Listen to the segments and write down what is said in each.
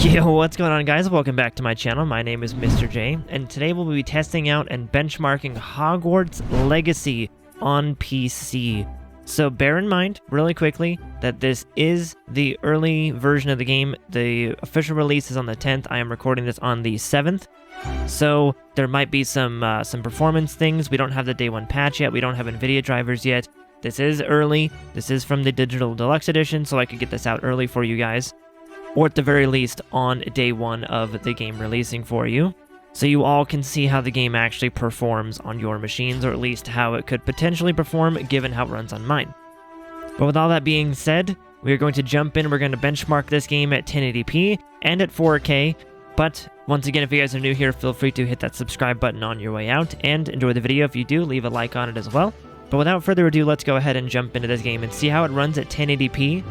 Yo, what's going on, guys? Welcome back to my channel. My name is Mr. J, and today we'll be testing out and benchmarking Hogwarts Legacy on PC. So bear in mind, really quickly, that this is the early version of the game. The official release is on the 10th. I am recording this on the 7th. So there might be some performance things. We don't have the day one patch yet. We don't have NVIDIA drivers yet. This is early. This is from the Digital Deluxe Edition, so I could get this out early for you guys. Or at the very least, on day one of the game releasing for you. So you all can see how the game actually performs on your machines, or at least how it could potentially perform given how it runs on mine. But with all that being said, we're going to jump in. We're going to benchmark this game at 1080p and at 4K. But once again, if you guys are new here, feel free to hit that subscribe button on your way out and enjoy the video. If you do, leave a like on it as well. But without further ado, let's go ahead and jump into this game and see how it runs at 1080p.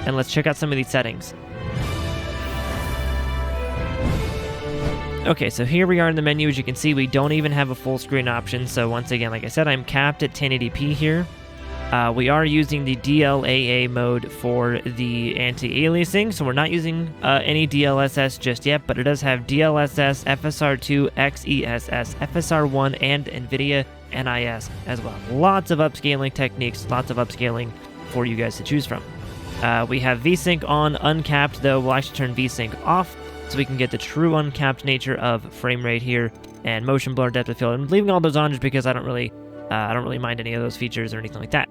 And let's check out some of these settings. Okay, so here we are in the menu. As you can see, we don't even have a full screen option. So once again, like I said, I'm capped at 1080p here. We are using the DLAA mode for the anti-aliasing, so we're not using any DLSS just yet, but it does have DLSS, FSR2, XESS, FSR1, and NVIDIA NIS as well. Lots of upscaling techniques, lots of upscaling for you guys to choose from. We have VSync on uncapped, though we'll actually turn VSync off, so we can get the true uncapped nature of frame rate here, and motion blur, depth of field. I'm leaving all those on just because I don't really mind any of those features or anything like that.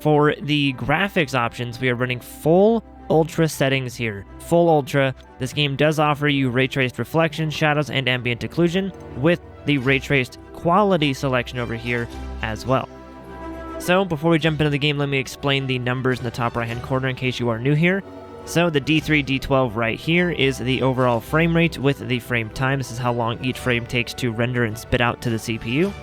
For the graphics options, we are running full ultra settings here. Full ultra. This game does offer you ray traced reflection, shadows, and ambient occlusion with the ray traced quality selection over here as well. So before we jump into the game, let me explain the numbers in the top right hand corner in case you are new here. So the D3, D12 right here is the overall frame rate with the frame time. This is how long each frame takes to render and spit out to the CPU.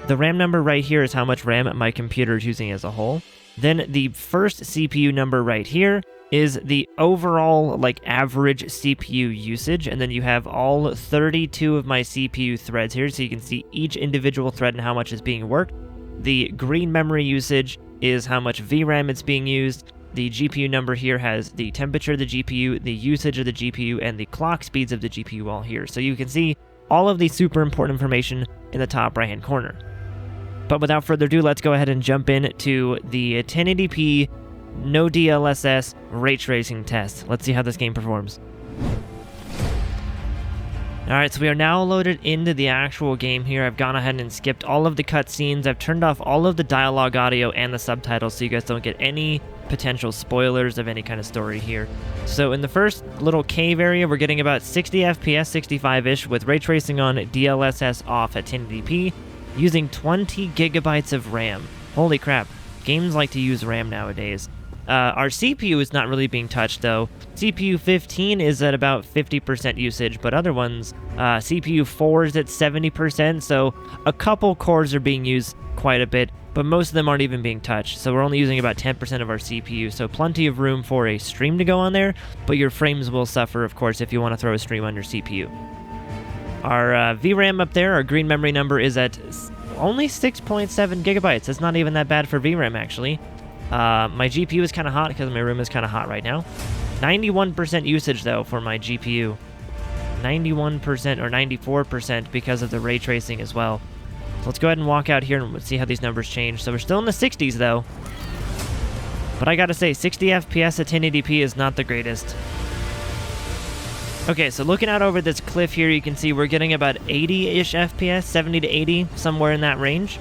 The RAM number right here is how much RAM my computer is using as a whole. Then the first CPU number right here is the overall average CPU usage, and then you have all 32 of my CPU threads here, so you can see each individual thread and how much is being worked. The green memory usage is how much VRAM it's being used. The GPU number here has the temperature of the GPU, the usage of the GPU, and the clock speeds of the GPU all here. So you can see all of the super important information in the top right-hand corner. But without further ado, let's go ahead and jump into the 1080p, no DLSS ray tracing test. Let's see how this game performs. Alright, so we are now loaded into the actual game here. I've gone ahead and skipped all of the cutscenes. I've turned off all of the dialogue audio and the subtitles so you guys don't get any potential spoilers of any kind of story here. So in the first little cave area, we're getting about 60 FPS, 65-ish, with ray tracing on DLSS off at 1080p, using 20 gigabytes of RAM. Holy crap, games like to use RAM nowadays. Our CPU is not really being touched though. CPU 15 is at about 50% usage, but other ones, CPU 4 is at 70%, so a couple cores are being used quite a bit, but most of them aren't even being touched, so we're only using about 10% of our CPU, so plenty of room for a stream to go on there, but your frames will suffer, of course, if you want to throw a stream on your CPU. Our VRAM up there, our green memory number, is at only 6.7 gigabytes. That's not even that bad for VRAM, actually. My GPU is kind of hot because my room is kind of hot right now. 91% usage, though, for my GPU. 91% or 94% because of the ray tracing as well. So let's go ahead and walk out here and see how these numbers change. So we're still in the 60s, though. But I gotta say, 60 FPS at 1080p is not the greatest. Okay, so looking out over this cliff here, you can see we're getting about 80-ish FPS, 70 to 80, somewhere in that range.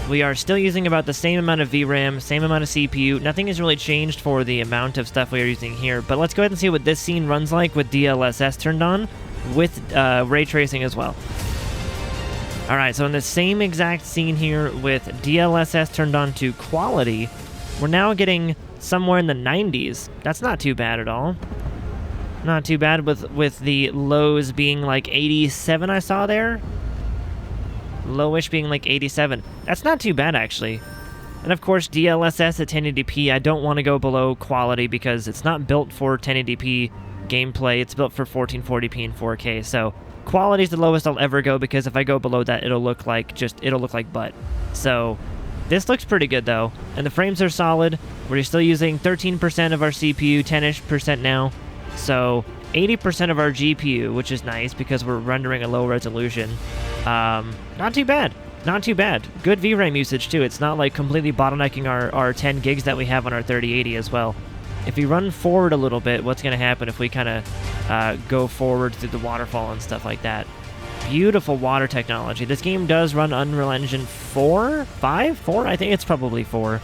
We are still using about the same amount of VRAM, same amount of CPU. Nothing has really changed for the amount of stuff we are using here, but let's go ahead and see what this scene runs like with DLSS turned on, with ray tracing as well. Alright, so in the same exact scene here with DLSS turned on to quality, we're now getting somewhere in the 90s. That's not too bad at all. Not too bad with the lows being like 87 I saw there. Lowish being like 87. That's not too bad, actually. And of course, DLSS at 1080p, I don't want to go below quality because it's not built for 1080p gameplay. It's built for 1440p and 4K, so quality is the lowest I'll ever go because if I go below that, it'll look like butt. So this looks pretty good, though. And the frames are solid. We're still using 13% of our CPU, 10-ish% now. So 80% of our GPU, which is nice because we're rendering a low resolution. Not too bad. Not too bad. Good VRAM usage too. It's not like completely bottlenecking our 10 gigs that we have on our 3080 as well. If we run forward a little bit, what's going to happen if we kind of go forward through the waterfall and stuff like that? Beautiful water technology. This game does run Unreal Engine 4? 5? 4? I think it's probably 4.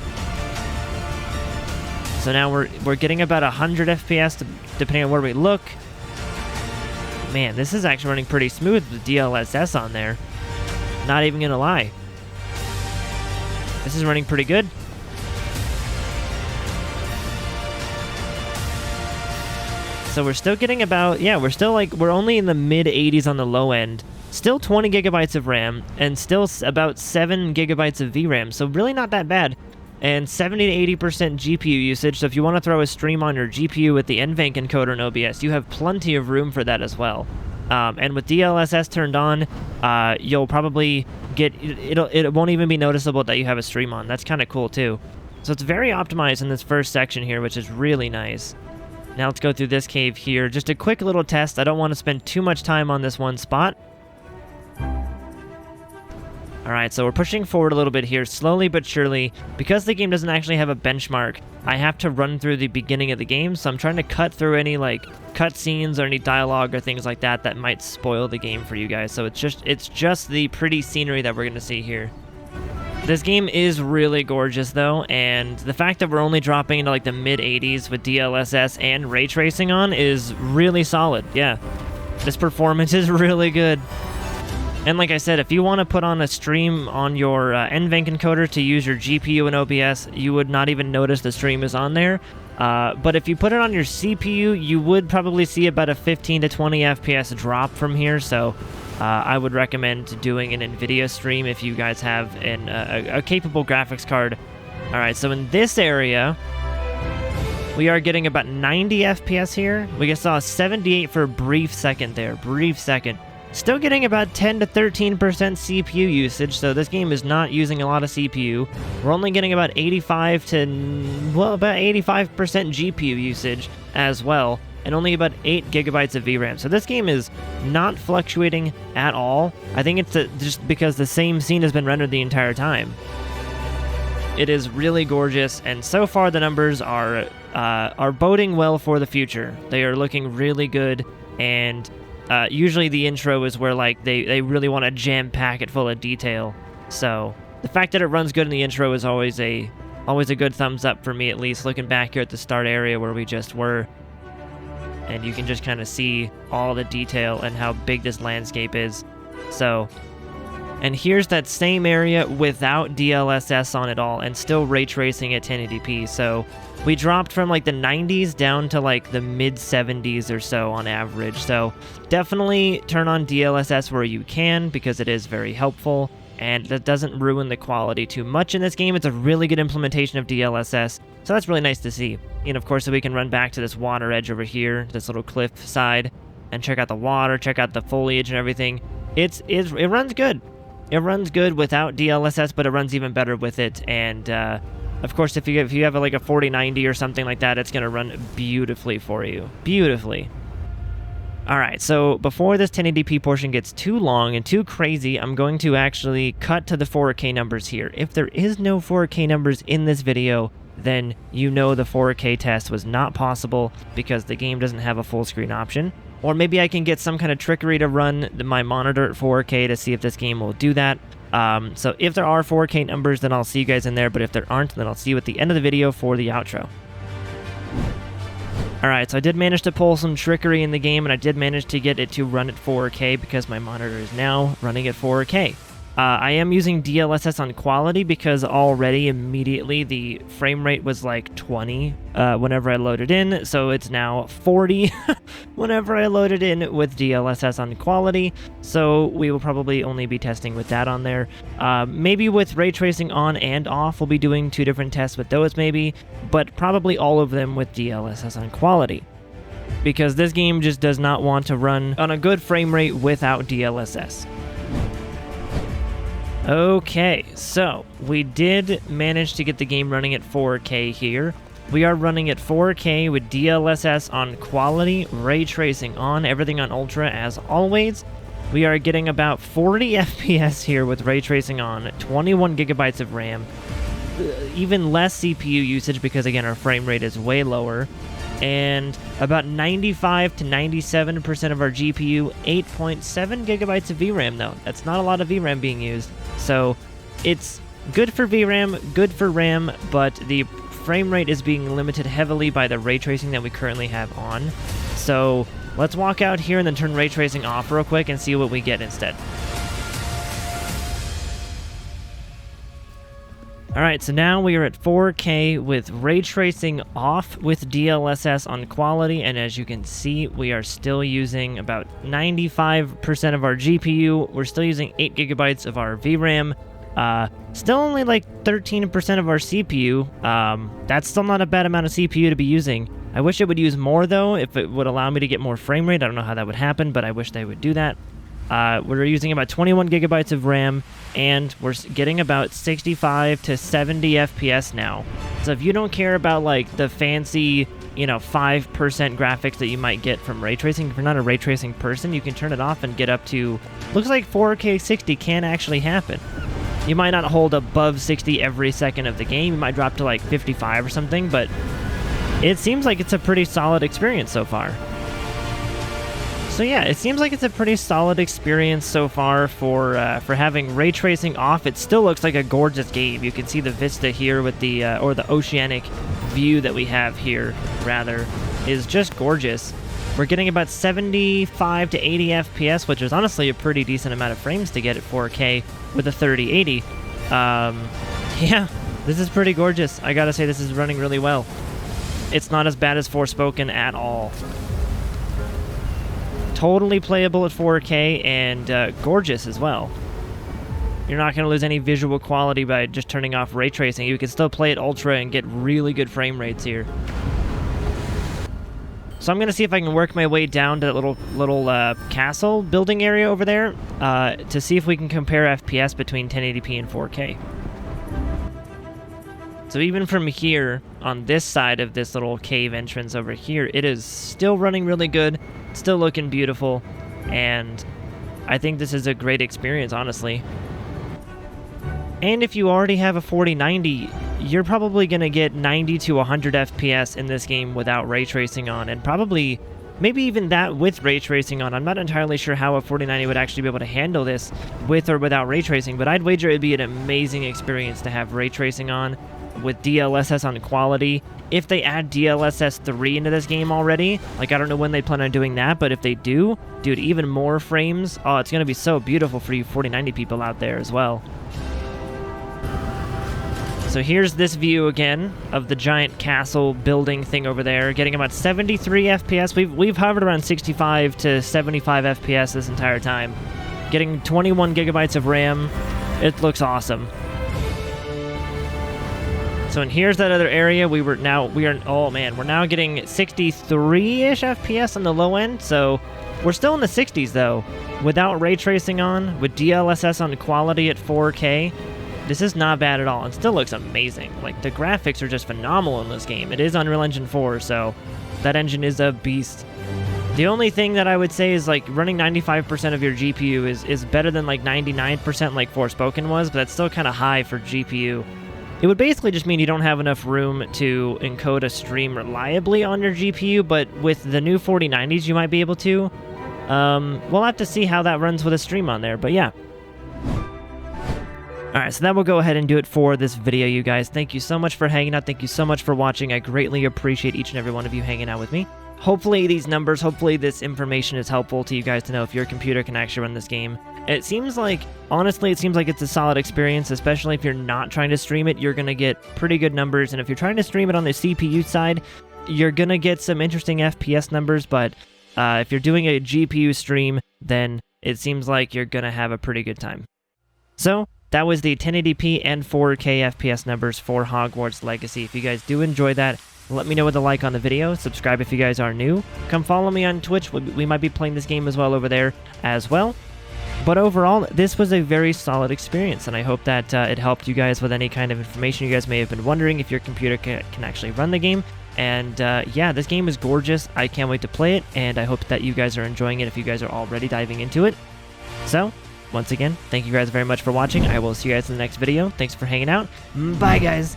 So now we're getting about 100 FPS depending on where we look. Man, this is actually running pretty smooth with DLSS on there. Not even gonna lie. This is running pretty good. So we're still getting about, yeah, we're only in the mid 80s on the low end. Still 20 gigabytes of RAM and still about 7 gigabytes of VRAM. So really not that bad. And 70 to 80% GPU usage. So if you want to throw a stream on your GPU with the NVENC encoder in OBS, you have plenty of room for that as well. And with DLSS turned on, you'll probably get, it won't even be noticeable that you have a stream on. That's kind of cool too. So it's very optimized in this first section here, which is really nice. Now let's go through this cave here. Just a quick little test. I don't want to spend too much time on this one spot. Alright, so we're pushing forward a little bit here, slowly but surely. Because the game doesn't actually have a benchmark, I have to run through the beginning of the game, so I'm trying to cut through any, like, cutscenes or any dialogue or things like that that might spoil the game for you guys. So it's just the pretty scenery that we're going to see here. This game is really gorgeous, though, and the fact that we're only dropping into, like, the mid-80s with DLSS and Raytracing on is really solid, yeah. This performance is really good. And like I said, if you want to put on a stream on your NVENC encoder to use your GPU in OBS, you would not even notice the stream is on there. But if you put it on your CPU, you would probably see about a 15 to 20 FPS drop from here. So I would recommend doing an NVIDIA stream if you guys have a capable graphics card. All right, so in this area, we are getting about 90 FPS here. We just saw 78 for a brief second there, brief second. Still getting about 10 to 13% CPU usage, so this game is not using a lot of CPU. We're only getting about 85 to, well, about 85% GPU usage as well, and only about 8 gigabytes of VRAM. So this game is not fluctuating at all. I think it's just because the same scene has been rendered the entire time. It is really gorgeous, and so far the numbers are boding well for the future. They are looking really good, and usually the intro is where like they really want to jam pack it full of detail. So the fact that it runs good in the intro is always a good thumbs up for me, at least. Looking back here at the start area where we just were, and you can just kind of see all the detail and how big this landscape is. So, and here's that same area without DLSS on it all and still ray tracing at 1080p. So we dropped from like the 90s down to like the mid 70s or so on average. So definitely turn on DLSS where you can, because it is very helpful and that doesn't ruin the quality too much in this game. It's a really good implementation of DLSS, so that's really nice to see. And of course, so we can run back to this water edge over here, this little cliff side, and check out the water, check out the foliage and everything. It runs good. It runs good without DLSS, but it runs even better with it. And of course, if you have like a 4090 or something like that, it's going to run beautifully for you. Beautifully. All right, so before this 1080p portion gets too long and too crazy, I'm going to actually cut to the 4K numbers here. If there is no 4K numbers in this video, then you know the 4K test was not possible because the game doesn't have a full screen option. Or maybe I can get some kind of trickery to run my monitor at 4K to see if this game will do that. So if there are 4K numbers, then I'll see you guys in there. But if there aren't, then I'll see you at the end of the video for the outro. Alright, so I did manage to pull some trickery in the game, and I did manage to get it to run at 4K because my monitor is now running at 4K. I am using DLSS on quality because already immediately the frame rate was like 20 whenever I loaded in, so it's now 40 whenever I loaded in with DLSS on quality, so we will probably only be testing with that on there. Maybe with ray tracing on and off, we'll be doing 2 different tests with those maybe, but probably all of them with DLSS on quality, because this game just does not want to run on a good frame rate without DLSS. Okay, so we did manage to get the game running at 4K here. We are running at 4K with DLSS on quality, ray tracing on, everything on ultra as always. We are getting about 40 FPS here with ray tracing on, 21 gigabytes of RAM, even less CPU usage because again our frame rate is way lower, and about 95 to 97% of our GPU, 8.7 gigabytes of VRAM though. That's not a lot of VRAM being used, so it's good for VRAM, good for RAM, but the frame rate is being limited heavily by the ray tracing that we currently have on. So let's walk out here and then turn ray tracing off real quick and see what we get instead. Alright, so now we are at 4K with ray tracing off with DLSS on quality, and as you can see, we are still using about 95% of our GPU. We're still using 8 gigabytes of our VRAM. Still only like 13% of our CPU. That's still not a bad amount of CPU to be using. I wish it would use more though, if it would allow me to get more frame rate. I don't know how that would happen, but I wish they would do that. We're using about 21 gigabytes of RAM, and we're getting about 65 to 70 FPS now. So if you don't care about like the fancy, 5% graphics that you might get from ray tracing, if you're not a ray tracing person, you can turn it off and get up to, looks like 4K 60 can actually happen. You might not hold above 60 every second of the game. You might drop to like 55 or something, but it seems like it's a pretty solid experience so far. So yeah, it seems like it's a pretty solid experience so far for having ray tracing off. It still looks like a gorgeous game. You can see the vista here with the or the oceanic view that we have here, rather, is just gorgeous. We're getting about 75 to 80 FPS, which is honestly a pretty decent amount of frames to get at 4K with a 3080. Yeah, this is pretty gorgeous. I gotta say, this is running really well. It's not as bad as Forspoken at all. Totally playable at 4K and gorgeous as well. You're not going to lose any visual quality by just turning off ray tracing. You can still play it ultra and get really good frame rates here. So I'm going to see if I can work my way down to that little castle building area over there to see if we can compare FPS between 1080p and 4K. So even from here, on this side of this little cave entrance over here, it is still running really good, still looking beautiful, and I think this is a great experience, honestly. And if you already have a 4090, you're probably going to get 90 to 100 FPS in this game without ray tracing on, and probably, maybe even that with ray tracing on. I'm not entirely sure how a 4090 would actually be able to handle this with or without ray tracing, but I'd wager it'd be an amazing experience to have ray tracing on with DLSS on quality. If they add DLSS 3 into this game already, like I don't know when they plan on doing that, but if they do, dude, even more frames. Oh, it's going to be so beautiful for you 4090 people out there as well. So here's this view again of the giant castle building thing over there, getting about 73 FPS. We've hovered around 65 to 75 FPS this entire time. Getting 21 gigabytes of RAM. It looks awesome. So and here's that other area. We're now getting 63-ish FPS on the low end. So we're still in the 60s though, without ray tracing on, with DLSS on quality at 4K. This is not bad at all, and still looks amazing. Like, the graphics are just phenomenal in this game. It is Unreal Engine 4, so that engine is a beast. The only thing that I would say is, like, running 95% of your GPU is better than, like, 99% like Forspoken was, but that's still kind of high for GPU. It would basically just mean you don't have enough room to encode a stream reliably on your GPU, but with the new 4090s, you might be able to. We'll have to see how that runs with a stream on there, but yeah. Alright, so that will go ahead and do it for this video, you guys. Thank you so much for hanging out. Thank you so much for watching. I greatly appreciate each and every one of you hanging out with me. Hopefully these numbers, hopefully this information is helpful to you guys to know if your computer can actually run this game. It seems like, honestly, it seems like it's a solid experience, especially if you're not trying to stream it. You're going to get pretty good numbers, and if you're trying to stream it on the CPU side, you're going to get some interesting FPS numbers, but if you're doing a GPU stream, then it seems like you're going to have a pretty good time. So, that was the 1080p and 4K FPS numbers for Hogwarts Legacy. If you guys do enjoy that, let me know with a like on the video. Subscribe if you guys are new. Come follow me on Twitch. We might be playing this game as well over there as well. But overall, this was a very solid experience, and I hope that it helped you guys with any kind of information you guys may have been wondering if your computer can actually run the game. And yeah, this game is gorgeous. I can't wait to play it, and I hope that you guys are enjoying it if you guys are already diving into it. So, once again, thank you guys very much for watching. I will see you guys in the next video. Thanks for hanging out. Bye, guys.